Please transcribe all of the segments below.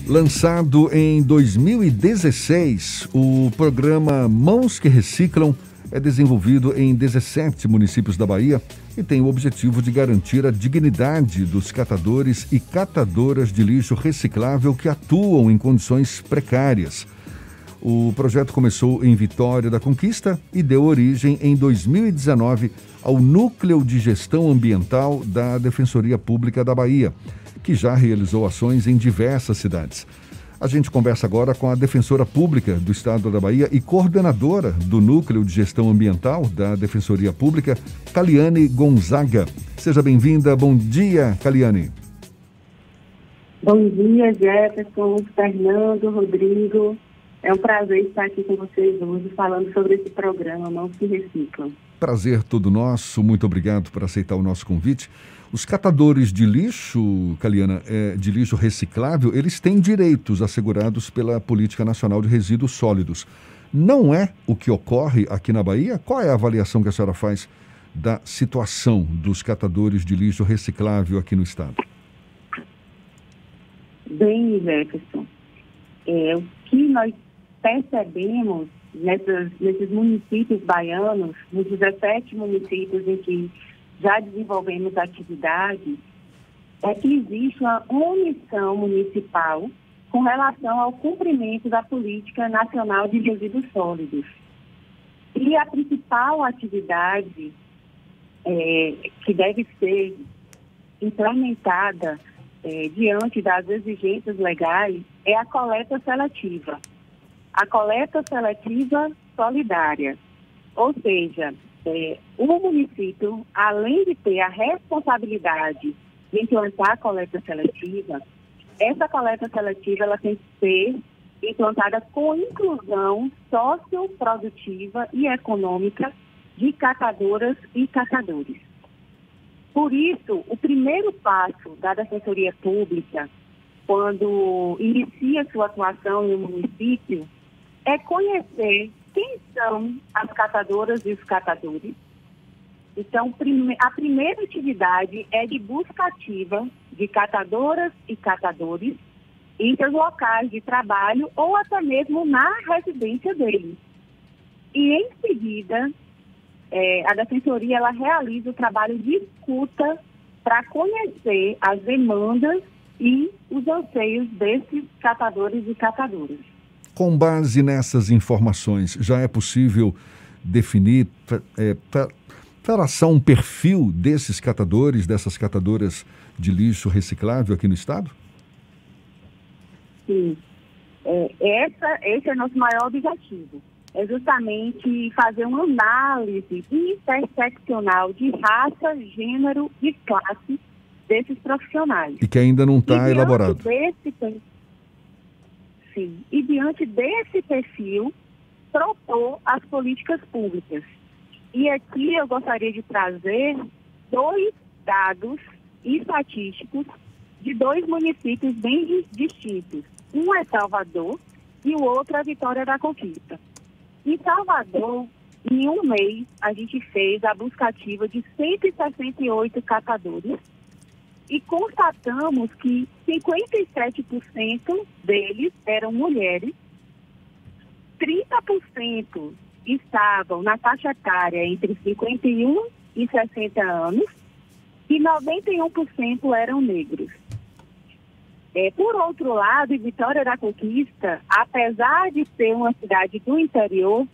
Lançado em 2016, o programa Mãos que Reciclam é desenvolvido em 17 municípios da Bahia e tem o objetivo de garantir a dignidade dos catadores e catadoras de lixo reciclável que atuam em condições precárias. O projeto começou em Vitória da Conquista e deu origem em 2019 ao Núcleo de Gestão Ambiental da Defensoria Pública da Bahia, que já realizou ações em diversas cidades. A gente conversa agora com a defensora pública do Estado da Bahia e coordenadora do Núcleo de Gestão Ambiental da Defensoria Pública, Caliane Gonzaga. Seja bem-vinda. Bom dia, Caliane. Bom dia, Jefferson, Fernando, Rodrigo. É um prazer estar aqui com vocês hoje falando sobre esse programa Mãos que Reciclam. Prazer todo nosso. Muito obrigado por aceitar o nosso convite. Os catadores de lixo, Caliana, de lixo reciclável, eles têm direitos assegurados pela Política Nacional de Resíduos Sólidos. Não é o que ocorre aqui na Bahia? Qual é a avaliação que a senhora faz da situação dos catadores de lixo reciclável aqui no estado? Bem, Jefferson, o que nós percebemos nesses municípios baianos, nos 17 municípios em que já desenvolvemos atividade, é que existe uma omissão municipal com relação ao cumprimento da Política Nacional de Resíduos Sólidos. E a principal atividade que deve ser implementada diante das exigências legais é a coleta seletiva. A coleta seletiva solidária, ou seja, o município, além de ter a responsabilidade de implantar a coleta seletiva, essa coleta seletiva ela tem que ser implantada com inclusão socioprodutiva e econômica de catadoras e catadores. Por isso, o primeiro passo da Defensoria Pública, quando inicia sua atuação em um município, é conhecer quem são as catadoras e os catadores. Então, a primeira atividade é de busca ativa de catadoras e catadores em seus locais de trabalho ou até mesmo na residência deles. E, em seguida, a Defensoria ela realiza o trabalho de escuta para conhecer as demandas e os anseios desses catadores e catadoras. Com base nessas informações, já é possível definir, traçar um perfil desses catadores, dessas catadoras de lixo reciclável aqui no estado? Sim. Esse é o nosso maior objetivo. É justamente fazer uma análise interseccional de raça, gênero e classe desses profissionais. E que ainda não está elaborado. E diante desse perfil, propor as políticas públicas. E aqui eu gostaria de trazer 2 dados estatísticos de 2 municípios bem distintos. Um é Salvador e o outro é Vitória da Conquista. Em Salvador, em um mês, a gente fez a busca ativa de 168 catadores e constatamos que 57% deles eram mulheres, 30% estavam na faixa etária entre 51 e 60 anos e 91% eram negros. Por outro lado, em Vitória da Conquista, apesar de ser uma cidade do interior,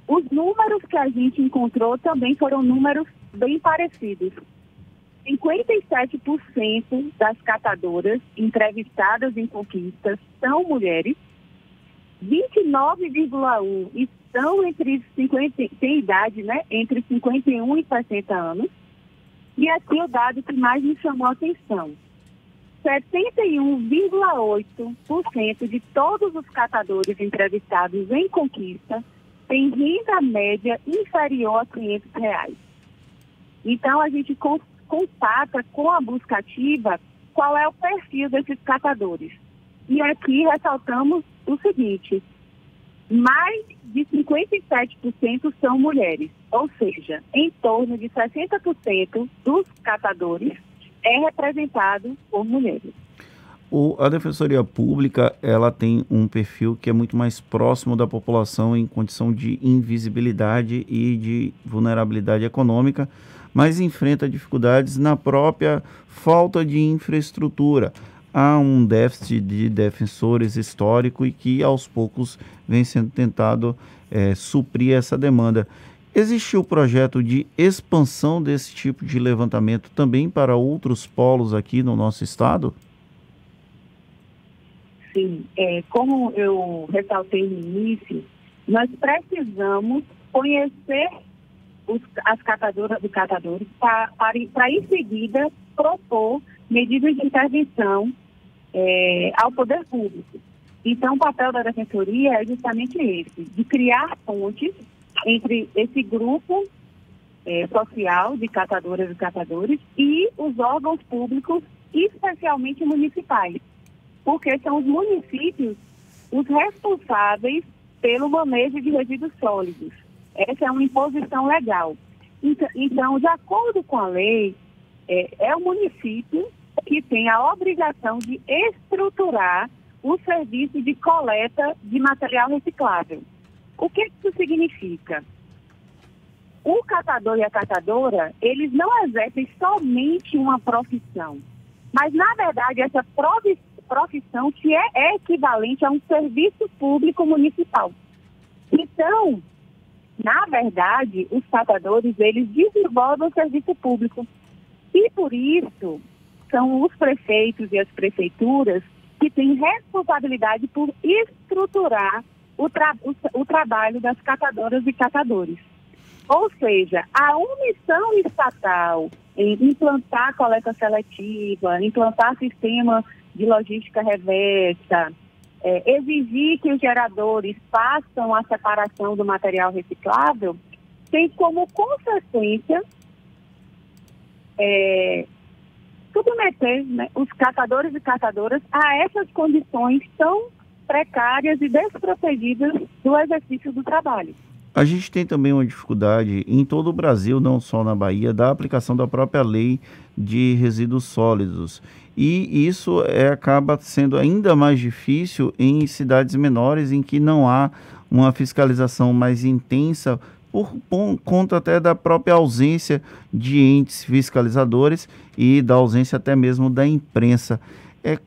os números que a gente encontrou também foram números bem parecidos. 57% das catadoras entrevistadas em Conquista são mulheres, 29,1% estão têm idade, entre 51 e 60 anos, e aqui o dado que mais me chamou a atenção. 71,8% de todos os catadores entrevistados em Conquista têm renda média inferior a R$500. Então, a gente constata com a busca ativa qual é o perfil desses catadores. E aqui ressaltamos o seguinte: mais de 57% são mulheres, ou seja, em torno de 60% dos catadores é representado por mulheres. A Defensoria Pública, ela tem um perfil que é muito mais próximo da população em condição de invisibilidade e de vulnerabilidade econômica, mas enfrenta dificuldades na própria falta de infraestrutura. Há um déficit de defensores histórico e que aos poucos vem sendo tentado suprir essa demanda. Existe o projeto de expansão desse tipo de levantamento também para outros polos aqui no nosso estado? Sim, como eu ressaltei no início, nós precisamos conhecer as catadoras e catadores para em seguida propor medidas de intervenção ao poder público. Então, o papel da Defensoria é justamente esse, de criar pontes entre esse grupo social de catadoras e catadores e os órgãos públicos, especialmente municipais, porque são os municípios os responsáveis pelo manejo de resíduos sólidos. Essa é uma imposição legal. Então, de acordo com a lei, é o município que tem a obrigação de estruturar o serviço de coleta de material reciclável. O que isso significa? O catador e a catadora, eles não exercem somente uma profissão, mas, na verdade, essa profissão que é equivalente a um serviço público municipal. Então, na verdade, os catadores, eles desenvolvem o serviço público. E, por isso, são os prefeitos e as prefeituras que têm responsabilidade por estruturar o trabalho das catadoras e catadores. Ou seja, a omissão estatal em implantar a coleta seletiva, implantar sistema de logística reversa, exigir que os geradores façam a separação do material reciclável, tem como consequência submeter, né, os catadores e catadoras a essas condições tão precárias e desprotegidas do exercício do trabalho. A gente tem também uma dificuldade em todo o Brasil, não só na Bahia, da aplicação da própria lei de resíduos sólidos. E isso acaba sendo ainda mais difícil em cidades menores em que não há uma fiscalização mais intensa por conta até da própria ausência de entes fiscalizadores e da ausência até mesmo da imprensa.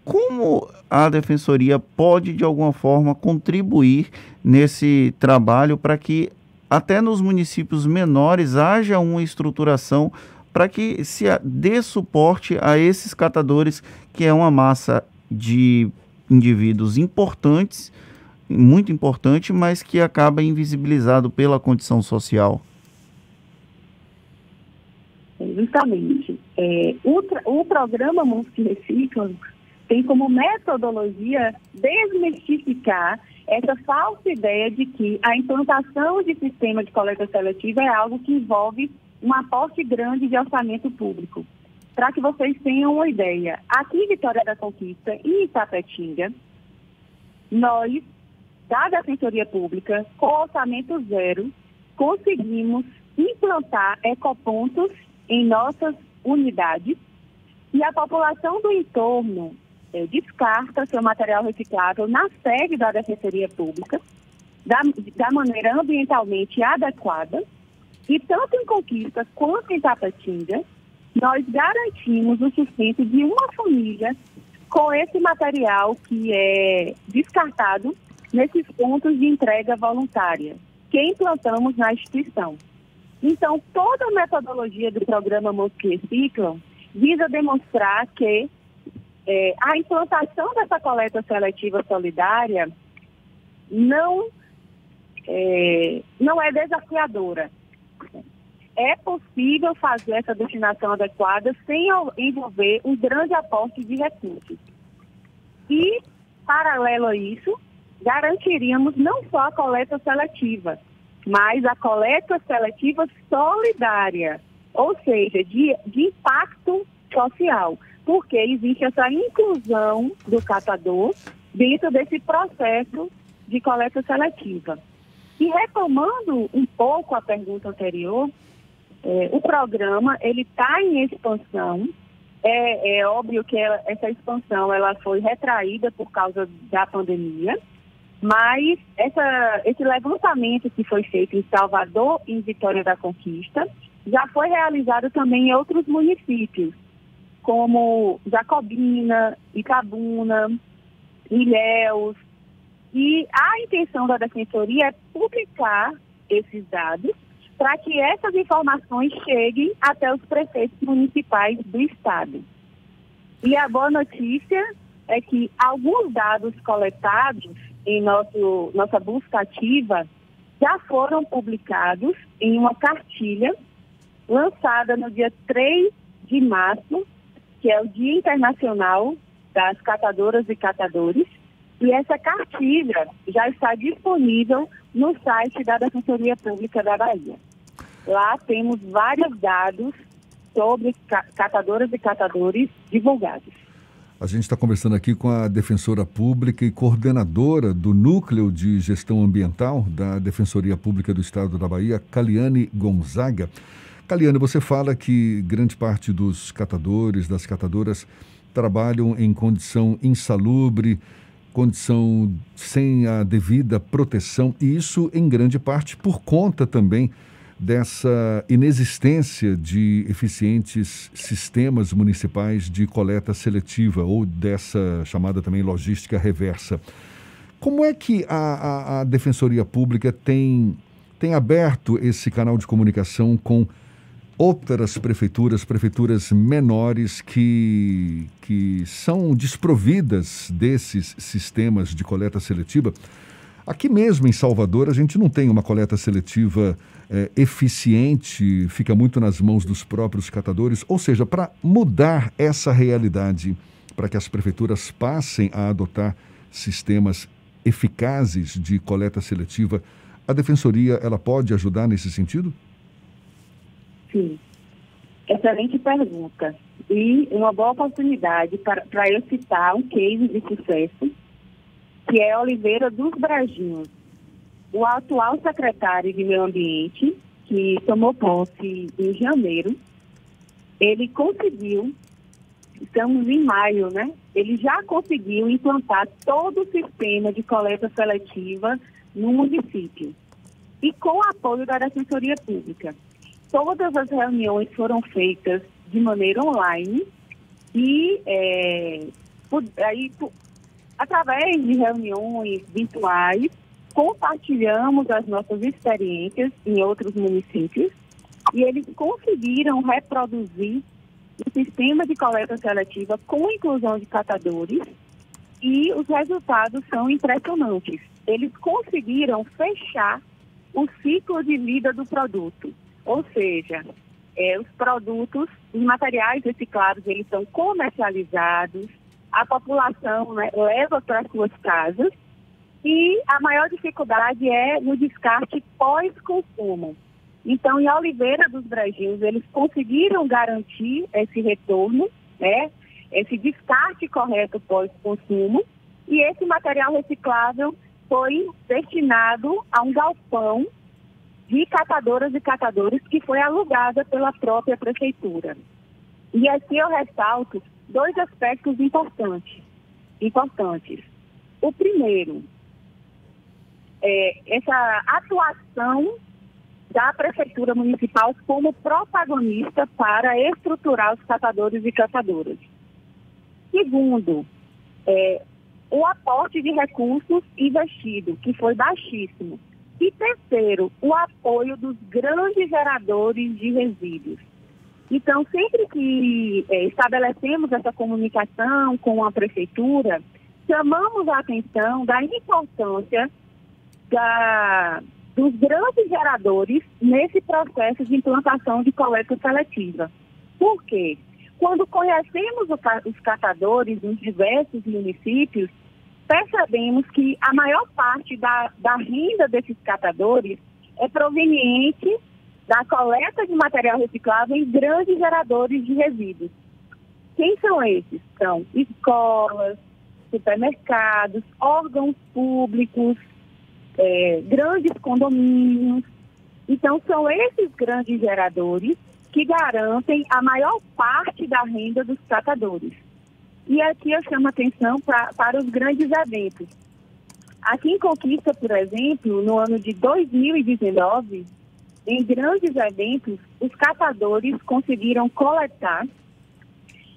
Como a Defensoria pode, de alguma forma, contribuir nesse trabalho para que até nos municípios menores haja uma estruturação para que se dê suporte a esses catadores, que é uma massa de indivíduos importantes, muito importante, mas que acaba invisibilizado pela condição social? Justamente. O programa Mãos que Reciclam tem como metodologia desmistificar essa falsa ideia de que a implantação de sistema de coleta seletiva é algo que envolve um aporte grande de orçamento público. Para que vocês tenham uma ideia, aqui em Vitória da Conquista e em Itapetinga, nós, da Defensoria Pública, com orçamento zero, conseguimos implantar ecopontos em nossas unidades e a população do entorno descarta seu material reciclável na sede da Defensoria Pública da maneira ambientalmente adequada e tanto em Conquista quanto em Itapetinga nós garantimos o sustento de uma família com esse material que é descartado nesses pontos de entrega voluntária que implantamos na instituição. Então, toda a metodologia do programa Mãos que Reciclam visa demonstrar que a implantação dessa coleta seletiva solidária não é desafiadora. É possível fazer essa destinação adequada sem envolver um grande aporte de recursos. E, paralelo a isso, garantiríamos não só a coleta seletiva, mas a coleta seletiva solidária, ou seja, de impacto social, porque existe essa inclusão do catador dentro desse processo de coleta seletiva. E retomando um pouco a pergunta anterior, o programa ele está em expansão É óbvio que essa expansão ela foi retraída por causa da pandemia, mas esse levantamento que foi feito em Salvador e em Vitória da Conquista já foi realizado também em outros municípios, como Jacobina, Itabuna, Ilhéus. E a intenção da Defensoria é publicar esses dados para que essas informações cheguem até os prefeitos municipais do estado. E a boa notícia é que alguns dados coletados em nossa busca ativa já foram publicados em uma cartilha lançada no dia 3 de março, que é o Dia Internacional das Catadoras e Catadores, e essa cartilha já está disponível no site da Defensoria Pública da Bahia. Lá temos vários dados sobre catadoras e catadores divulgados. A gente está conversando aqui com a defensora pública e coordenadora do Núcleo de Gestão Ambiental da Defensoria Pública do Estado da Bahia, Caliane Gonzaga. Caliane, você fala que grande parte dos catadores, das catadoras, trabalham em condição insalubre, condição sem a devida proteção, e isso em grande parte por conta também dessa inexistência de eficientes sistemas municipais de coleta seletiva ou dessa chamada também logística reversa. Como é que a Defensoria Pública tem aberto esse canal de comunicação com outras prefeituras menores que são desprovidas desses sistemas de coleta seletiva? Aqui mesmo em Salvador, a gente não tem uma coleta seletiva eficiente, fica muito nas mãos dos próprios catadores. Ou seja, para mudar essa realidade, para que as prefeituras passem a adotar sistemas eficazes de coleta seletiva, a Defensoria ela pode ajudar nesse sentido? Sim, excelente pergunta. E uma boa oportunidade para eu citar um case de sucesso, que é Oliveira dos Brejinhos. O atual secretário de Meio Ambiente, que tomou posse em janeiro, ele conseguiu, estamos em maio, né? Ele já conseguiu implantar todo o sistema de coleta seletiva no município. E com o apoio da Defensoria Pública. Todas as reuniões foram feitas de maneira online e através de reuniões virtuais, compartilhamos as nossas experiências em outros municípios e eles conseguiram reproduzir o sistema de coleta seletiva com inclusão de catadores e os resultados são impressionantes. Eles conseguiram fechar o ciclo de vida do produto, ou seja, os produtos, os materiais reciclados, eles são comercializados, a população, né, leva para suas casas e a maior dificuldade é no descarte pós-consumo. Então, em Oliveira dos Brejinhos, eles conseguiram garantir esse retorno, né, esse descarte correto pós-consumo, e esse material reciclável foi destinado a um galpão de catadoras e catadores que foi alugada pela própria prefeitura. E aqui eu ressalto dois aspectos importantes. O primeiro, essa atuação da Prefeitura Municipal como protagonista para estruturar os catadores e catadoras. Segundo, o aporte de recursos investido, que foi baixíssimo. E terceiro, o apoio dos grandes geradores de resíduos. Então, sempre que estabelecemos essa comunicação com a Prefeitura, chamamos a atenção da importância dos grandes geradores nesse processo de implantação de coleta seletiva. Por quê? Quando conhecemos os catadores nos diversos municípios, percebemos que a maior parte da renda desses catadores é proveniente da coleta de material reciclável em grandes geradores de resíduos. Quem são esses? São escolas, supermercados, órgãos públicos, grandes condomínios. Então, são esses grandes geradores que garantem a maior parte da renda dos catadores. E aqui eu chamo a atenção para os grandes eventos. Aqui em Conquista, por exemplo, no ano de 2019, em grandes eventos, os catadores conseguiram coletar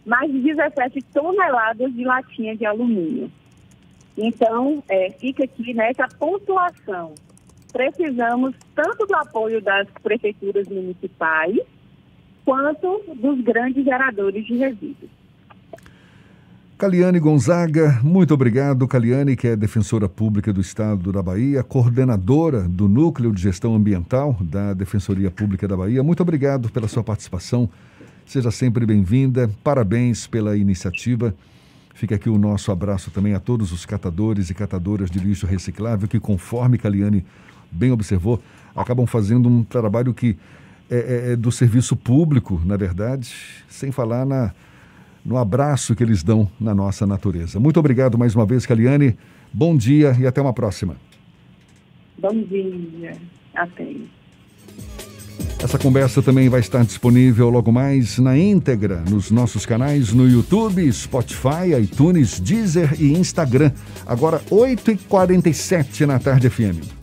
mais de 17 toneladas de latinha de alumínio. Então, fica aqui nessa pontuação. Precisamos tanto do apoio das prefeituras municipais, quanto dos grandes geradores de resíduos. Caliane Gonzaga, muito obrigado. Caliane, que é defensora pública do Estado da Bahia, coordenadora do Núcleo de Gestão Ambiental da Defensoria Pública da Bahia. Muito obrigado pela sua participação. Seja sempre bem-vinda. Parabéns pela iniciativa. Fica aqui o nosso abraço também a todos os catadores e catadoras de lixo reciclável que, conforme Caliane bem observou, acabam fazendo um trabalho que é do serviço público, na verdade, sem falar no abraço que eles dão na nossa natureza. Muito obrigado mais uma vez, Caliane. Bom dia e até uma próxima. Bom dia. Até. Essa conversa também vai estar disponível logo mais na íntegra nos nossos canais no YouTube, Spotify, iTunes, Deezer e Instagram. Agora 8h47 na Tarde FM.